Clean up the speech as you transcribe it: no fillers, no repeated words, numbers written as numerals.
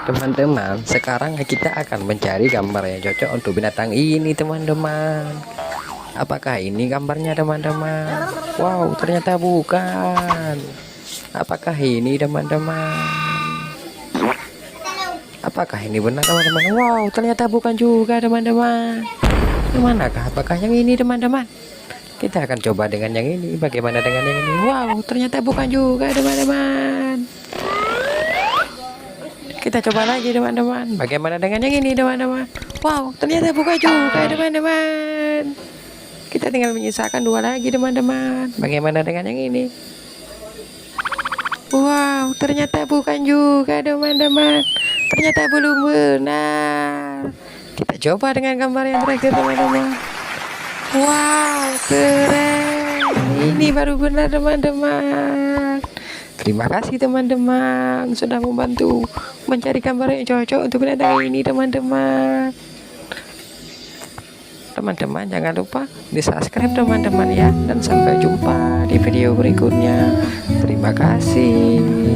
Teman-teman, sekarang kita akan mencari gambar yang cocok untuk binatang ini, teman-teman. Apakah ini gambarnya, teman-teman? Wow, ternyata bukan. Apakah ini, teman-teman? Apakah ini benar, teman-teman? Wow, ternyata bukan juga, teman-teman. Yang manakah? Apakah yang ini, teman-teman? Kita akan coba dengan yang ini. Bagaimana dengan yang ini? Wow, ternyata bukan juga, teman-teman. Kita coba lagi, teman-teman. Bagaimana dengan yang ini, teman-teman? Wow, ternyata bukan juga, teman-teman. Kita tinggal menyisakan dua lagi, teman-teman. Bagaimana dengan yang ini? Wow, ternyata bukan juga, teman-teman. Ternyata belum benar. Kita coba dengan gambar yang terakhir, teman-teman. Wow, keren. Ini baru benar, teman-teman. Terima kasih, teman-teman, sudah membantu mencari gambar yang cocok untuk binatang ini, teman-teman. Teman-teman, jangan lupa di subscribe, teman-teman, ya. Dan sampai jumpa di video berikutnya. Terima kasih.